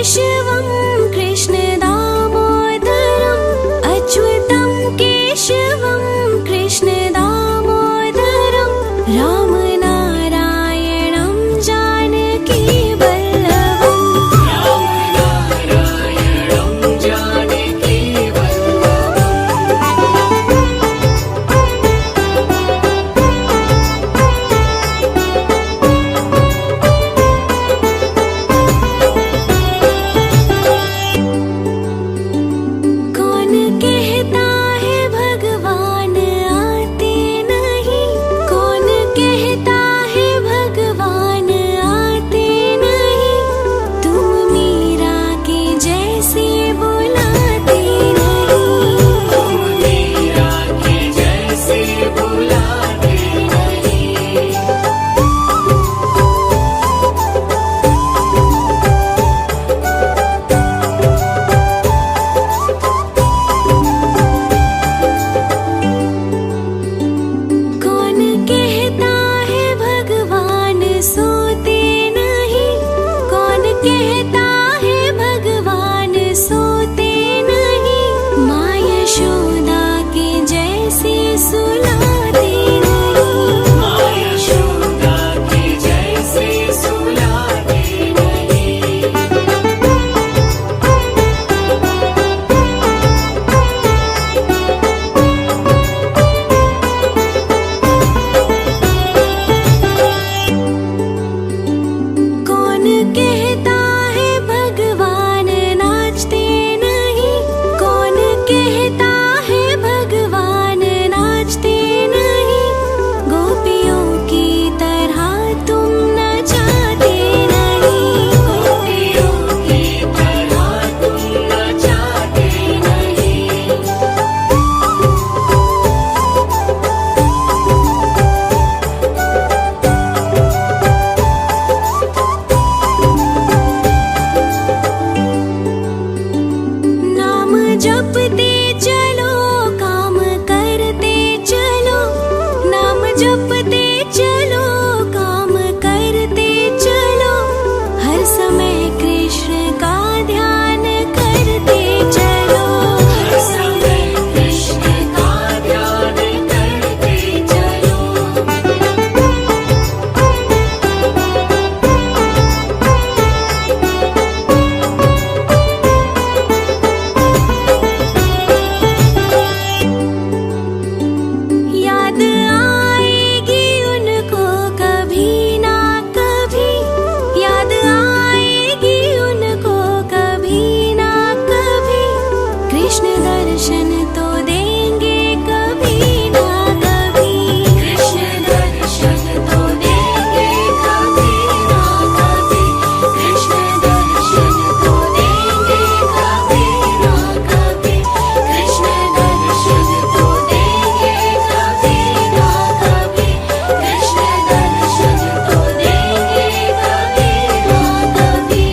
केशवं कृष्ण दामोदरम् अच्युतं केशवं कृष्ण दामोदरं राम नारायणं जानकी वल्लभम् कौन कहता है भगवान आते नहीं, कौन कहता है भगवान आते नहीं, तुम मीरा के जैसे बुलाते नहीं, तुम मीरा के जैसे बुलाते नहीं। कौन कहता है भगवान सोते नहीं, कौन कहता है भगवान सोते नहीं, माँ यशोदा के जैसे सुलाते नहीं, माँ यशोदा के जैसे सुलाते नहीं। कौन कहता है भगवान नाचते नहीं, कौन कहता है भगवान नाचते नहीं, गोपियों की तरह तुम नचाते नहीं, गोपियों की तरह तुम नचाते नहीं। नाम जपते चलो काम करते चलो, नाम जपते चलो काम करते चलो, हर समय कृष्ण का ध्यान करते चलो, हर समय कृष्ण का ध्यान करते चलो। याद आएगी उनको कभी ना कभी, याद आएगी उनको कभी ना कभी, कृष्ण दर्शन तो देंगे कभी ना कभी, कृष्ण दर्शन तो देंगे कभी ना कभी, कृष्ण दर्शन तो देंगे कभी ना कभी, कृष्ण दर्शन तो देंगे कभी ना कभी, कृष्ण दर्शन तो देंगे कभी ना कभी।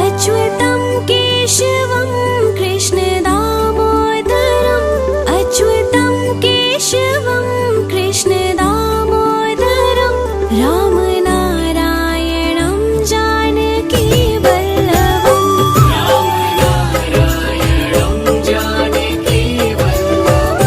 अच्युतं केशवं कृष्ण दामोदरम् अच्युतं केशवं कृष्ण दामोदरं राम नारायणं जानकी वल्लभम् राम नारायणं जानकी वल्लभम्।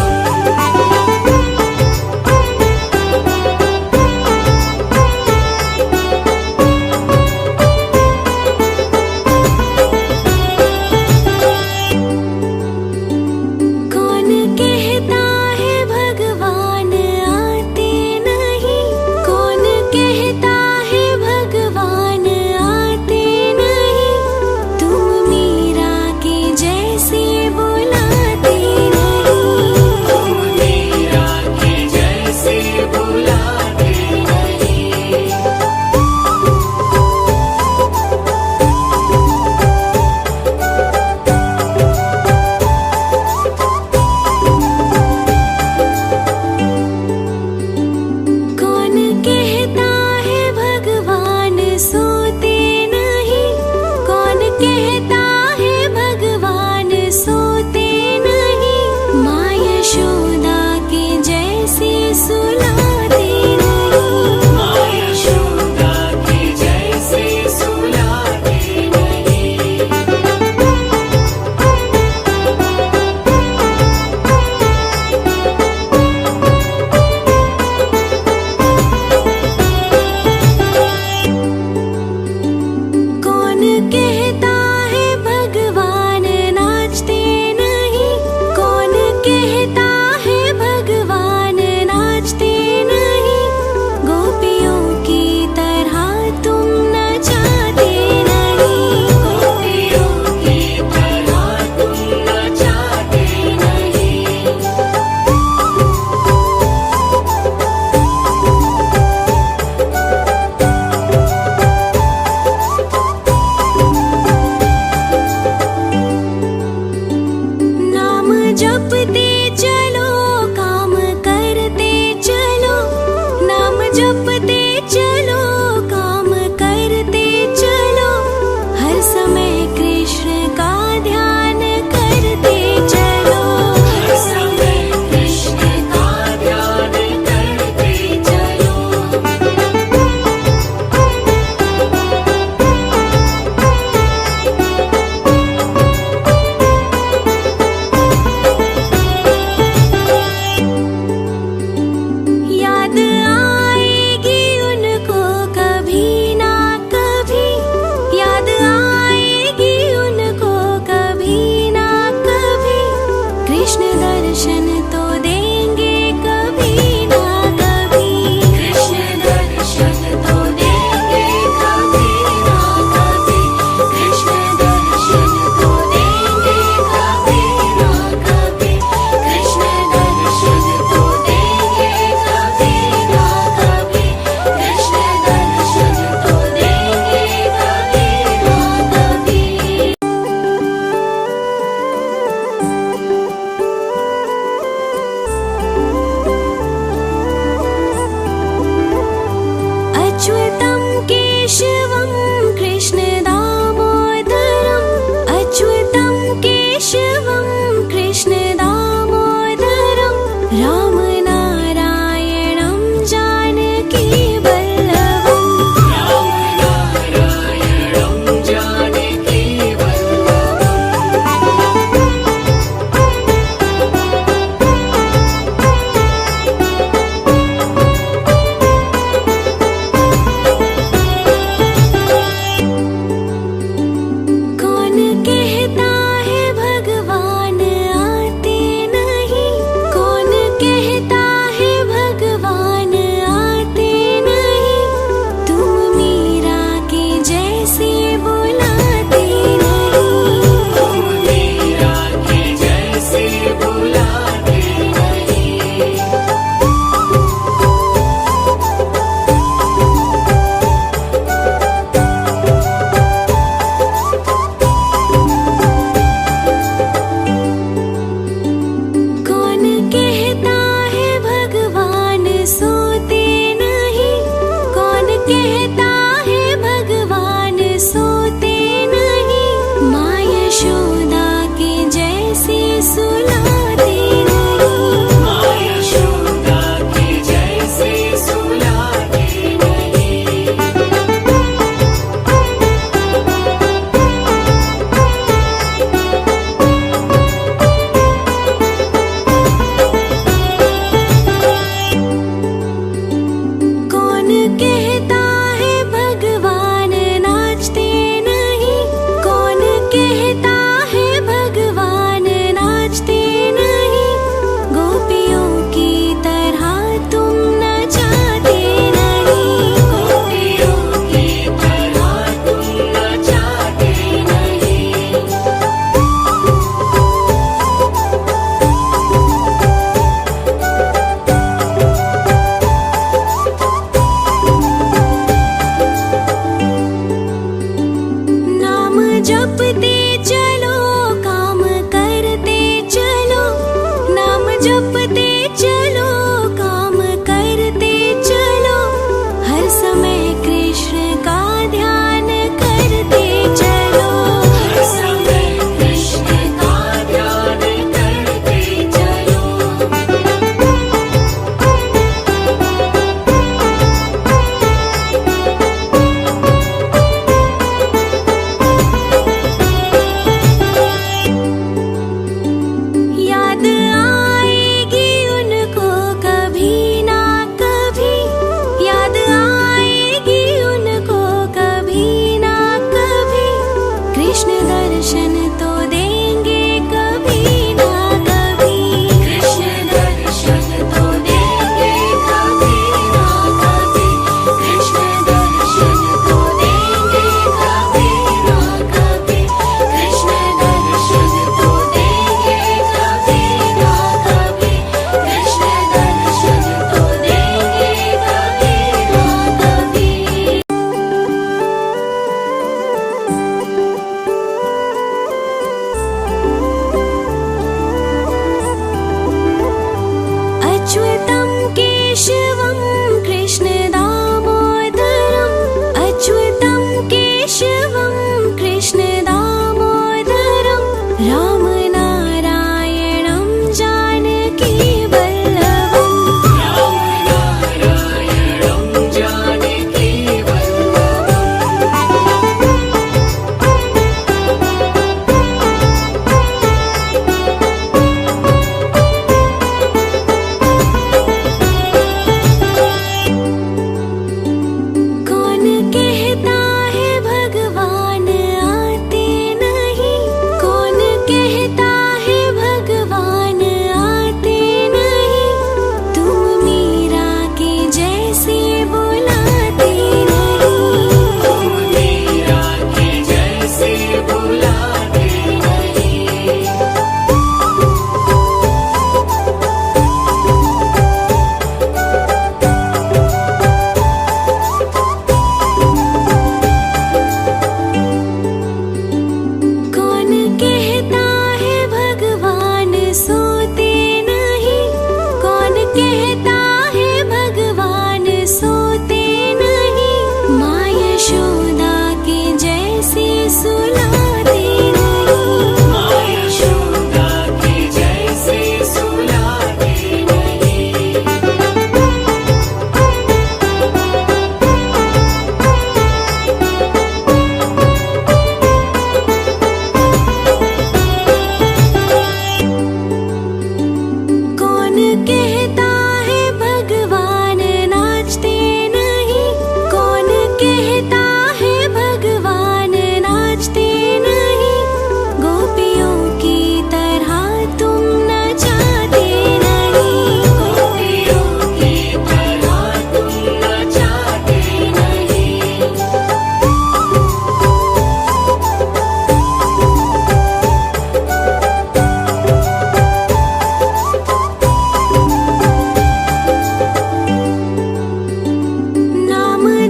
केशवं कृष्णदामोदरम् अच्युतं केशवं कृष्णदामोदरं रामनारायणं जानकीवल्लभम्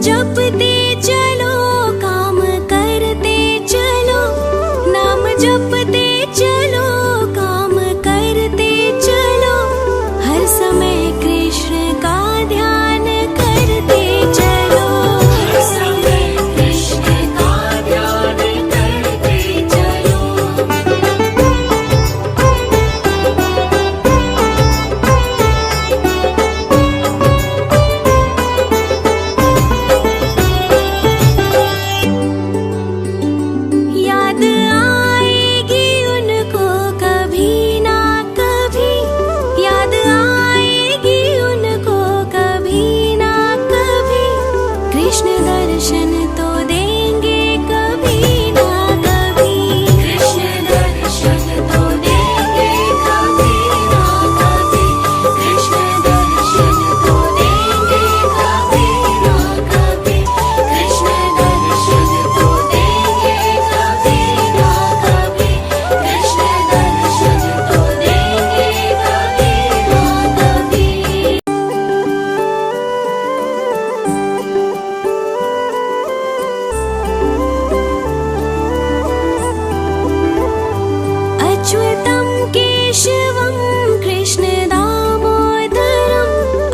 जपते चलो, काम करते चलो, नाम जपते चलो, काम करते चलो, हर समय कृष्ण का ध्यान करते चलो, हर समय कृष्ण का ध्यान करते चलो। याद आएगी उनको कभी ना कभी, याद आएगी उनको कभी ना कभी, कृष्ण दर्शन तो देंगे कभी ना कभी, कृष्ण दर्शन तो देंगे कभी ना कभी, कृष्ण दर्शन तो देंगे कभी ना कभी, कृष्ण दर्शन तो देंगे कभी ना कभी, कृष्ण दर्शन तो देंगे कभी ना कभी। अच्युतं केशवं कृष्ण दामोदरं,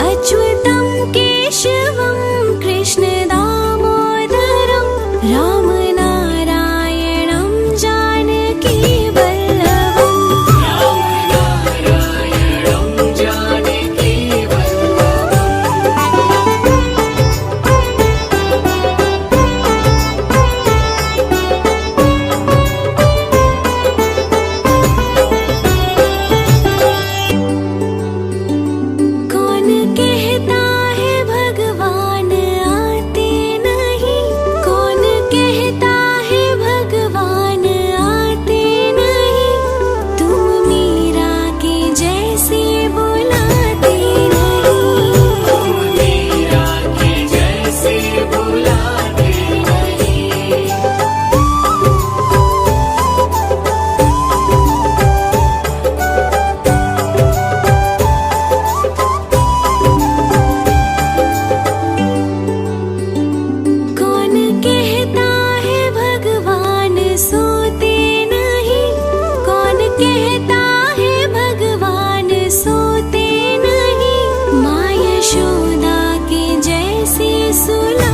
अच्युतं केशवं कृष्ण दामोदरं, राम नारायणं जानकी वल्लभं, राम नारायणं जानकी कौन कहता है भगवान आते नहीं, कौन कहता है भगवान आते नहीं, तुम मीरा के जैसे बुलाते नहीं, तुम मीरा के जैसे बुलाते नहीं। कौन कहता है भगवान सोते नहीं, कौन कहता है भगवान सोते नहीं, माँ यशोदा के जैसे सुला